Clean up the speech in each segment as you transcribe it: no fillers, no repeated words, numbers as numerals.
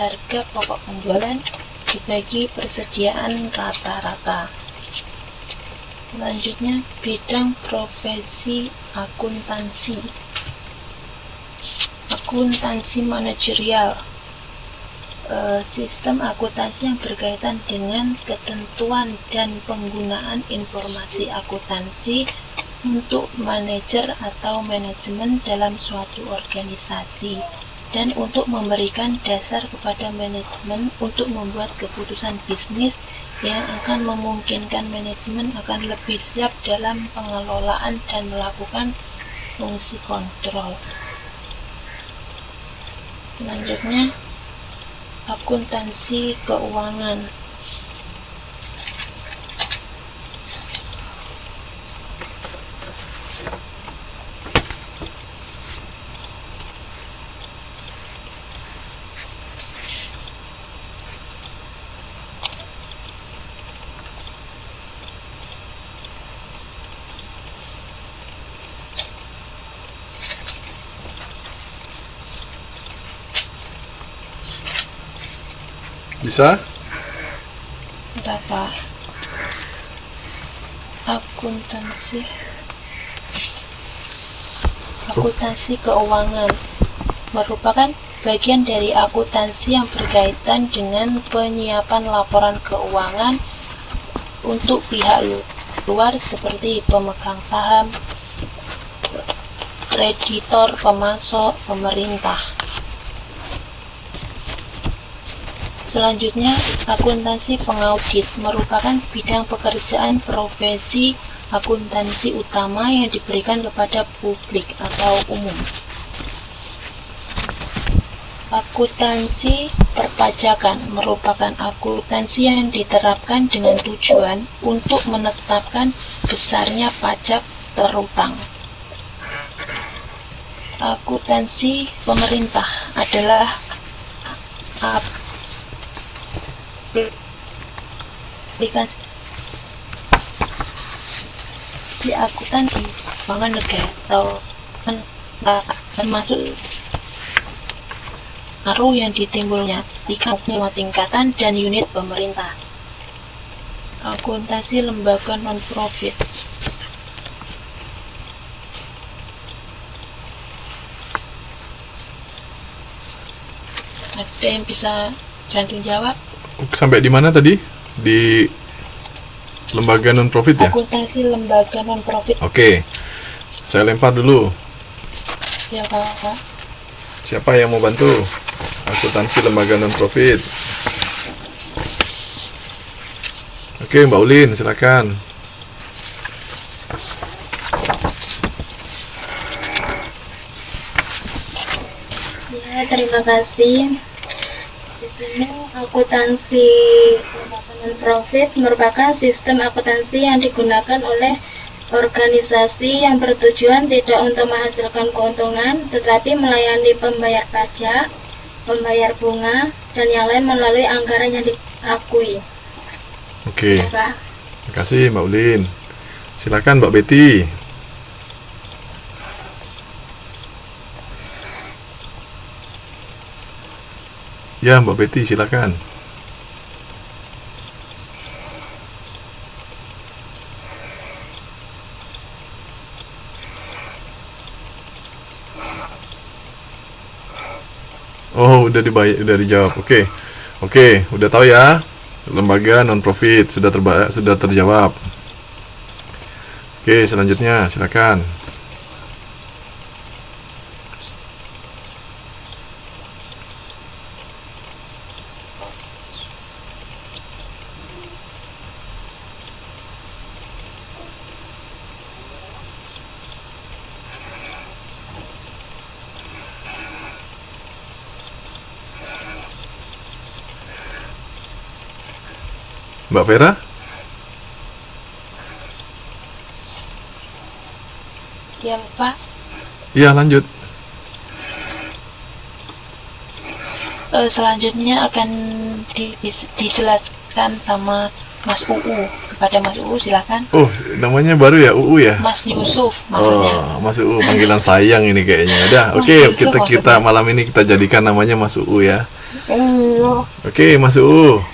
harga pokok penjualan dibagi persediaan rata-rata. Selanjutnya, bidang profesi akuntansi. Akuntansi manajerial. Sistem akuntansi yang berkaitan dengan ketentuan dan penggunaan informasi akuntansi untuk manajer atau manajemen dalam suatu organisasi, dan untuk memberikan dasar kepada manajemen untuk membuat keputusan bisnis yang akan memungkinkan manajemen akan lebih siap dalam pengelolaan dan melakukan fungsi kontrol. Selanjutnya, akuntansi keuangan. Bisa? Berapa? Akuntansi keuangan merupakan bagian dari akuntansi yang berkaitan dengan penyiapan laporan keuangan untuk pihak luar seperti pemegang saham, kreditor, pemasok, pemerintah. Selanjutnya, akuntansi pengaudit merupakan bidang pekerjaan profesi akuntansi utama yang diberikan kepada publik atau umum. Akuntansi perpajakan merupakan akuntansi yang diterapkan dengan tujuan untuk menetapkan besarnya pajak terutang. Akuntansi pemerintah adalah aplikasi akuntansi keuangan negara atau termasuk pengaruh yang ditimbulnya di semua tingkatan dan unit pemerintah. Akuntansi lembaga non-profit. Ada yang bisa bantu jawab? Sampai di mana tadi? Di lembaga non-profit ya? Akuntansi lembaga non-profit. Oke, saya lempar dulu. Ya, Kak. Siapa yang mau bantu? Akuntansi lembaga non-profit. Oke, Mbak Ulin, silakan. Ya, terima kasih. Di sini akuntansi non-profit merupakan sistem akuntansi yang digunakan oleh organisasi yang bertujuan tidak untuk menghasilkan keuntungan, tetapi melayani pembayar pajak, pembayar bunga, dan yang lain melalui anggaran yang diakui. Oke, terima kasih Mbak Ulin. Silakan Mbak Betty. Ya, Mbak Betty, silakan. Oh, udah dijawab. Oke, udah tahu ya. Lembaga non-profit sudah terjawab. Oke, selanjutnya silakan. Mbak Vera? Ya, Pak. Iya, lanjut. Selanjutnya akan dijelaskan sama Mas UU. Kepada Mas UU, silakan. Oh, namanya baru ya, UU ya? Mas Yusuf maksudnya. Oh, Mas UU, panggilan sayang ini kayaknya. Udah, oke, kita malam ini kita jadikan namanya Mas UU ya. Oke, masuk.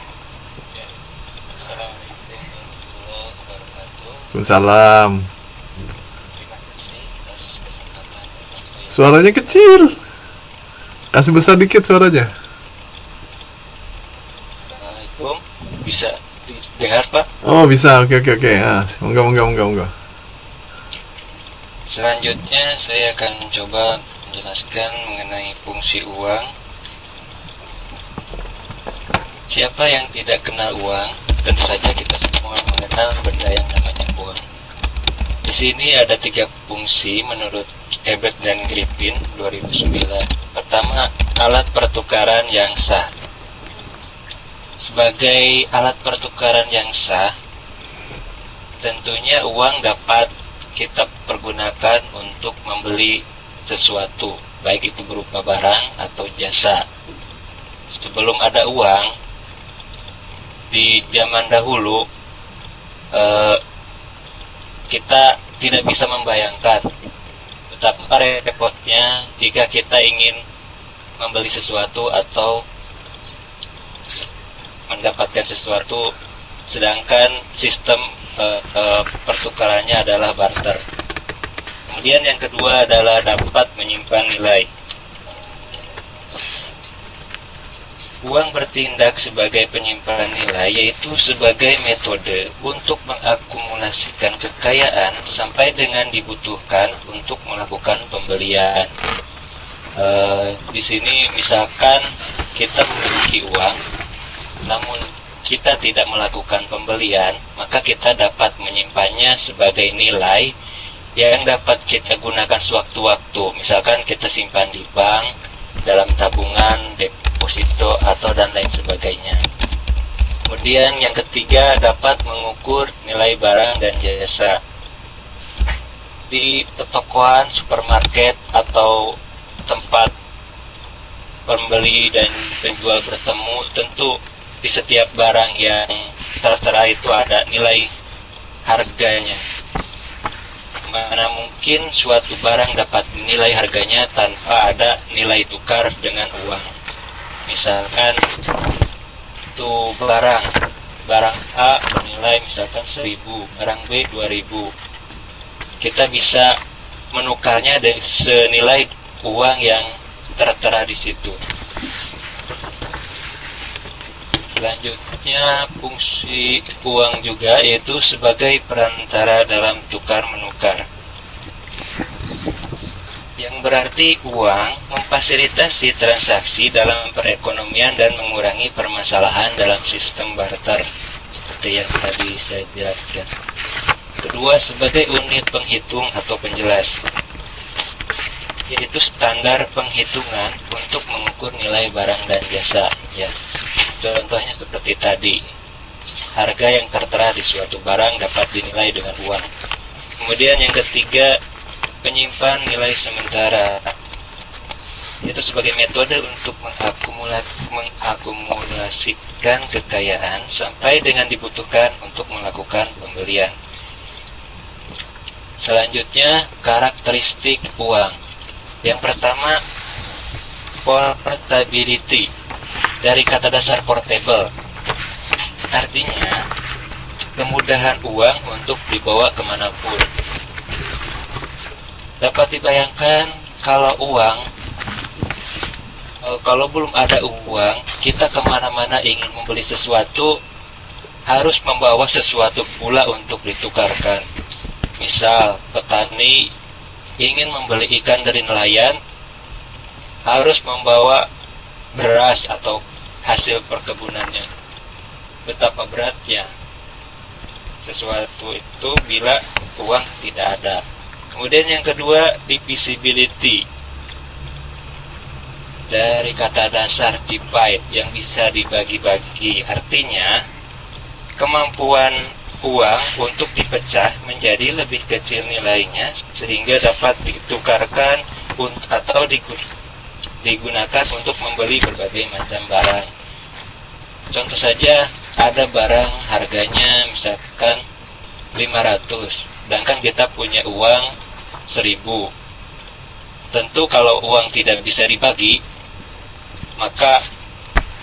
Assalamualaikum warahmatullahi wabarakatuh. Waalaikumsalam. Terima kasih atas kesempatan dan waktu yang Suaranya kecil. Kasih besar dikit suaranya. Assalamualaikum. Bisa dengar Pak? Oh, bisa. Oke. Ah, monggo. Selanjutnya saya akan mencoba menjelaskan mengenai fungsi uang. Siapa yang tidak kenal uang? Tentu saja kita semua mengenal benda yang namanya uang. Di sini ada 3 fungsi menurut Ebert dan Griffin 2009. Pertama, alat pertukaran yang sah. Sebagai alat pertukaran yang sah, tentunya uang dapat kita pergunakan untuk membeli sesuatu, baik itu berupa barang atau jasa. Sebelum ada uang, di zaman dahulu kita tidak bisa membayangkan betapa repotnya jika kita ingin membeli sesuatu atau mendapatkan sesuatu, sedangkan sistem pertukarannya adalah barter. Kemudian yang kedua adalah dapat menyimpan nilai. Uang bertindak sebagai penyimpan nilai, yaitu sebagai metode untuk mengakumulasikan kekayaan sampai dengan dibutuhkan untuk melakukan pembelian. Di sini misalkan kita memiliki uang, namun kita tidak melakukan pembelian, maka kita dapat menyimpannya sebagai nilai yang dapat kita gunakan sewaktu-waktu. Misalkan kita simpan di bank, dalam tabungan, deposito, atau dan lain sebagainya. Kemudian yang ketiga, dapat mengukur nilai barang dan jasa. Di pertokoan, supermarket, atau tempat pembeli dan penjual bertemu, tentu di setiap barang yang tertera itu ada nilai harganya. Mana mungkin suatu barang dapat nilai harganya tanpa ada nilai tukar dengan uang. Misalkan itu barang A bernilai misalkan 1.000, barang B 2.000. Kita bisa menukarnya dari senilai uang yang tertera di situ. Selanjutnya, fungsi uang juga yaitu sebagai perantara dalam tukar menukar, yang berarti uang memfasilitasi transaksi dalam perekonomian dan mengurangi permasalahan dalam sistem barter seperti yang tadi saya jelaskan. Kedua, sebagai unit penghitung atau penjelas, yaitu standar penghitungan untuk mengukur nilai barang dan jasa. Ya, contohnya seperti tadi, harga yang tertera di suatu barang dapat dinilai dengan uang. Kemudian yang ketiga, penyimpan nilai sementara, yaitu sebagai metode untuk mengakumulasikan kekayaan sampai dengan dibutuhkan untuk melakukan pembelian. Selanjutnya, karakteristik uang. Yang pertama, portability, dari kata dasar portable, artinya kemudahan uang untuk dibawa kemanapun. Dapat dibayangkan kalau belum ada uang, kita kemana-mana ingin membeli sesuatu harus membawa sesuatu pula untuk ditukarkan. Misal petani ingin membeli ikan dari nelayan, harus membawa beras atau hasil perkebunannya. Betapa beratnya sesuatu itu bila uang tidak ada. Kemudian yang kedua, divisibility, dari kata dasar divide, yang bisa dibagi-bagi. Artinya kemampuan uang untuk dipecah menjadi lebih kecil nilainya sehingga dapat ditukarkan atau digunakan untuk membeli berbagai macam barang. Contoh saja, ada barang harganya misalkan 500, sedangkan kita punya uang 1.000. Tentu kalau uang tidak bisa dibagi, maka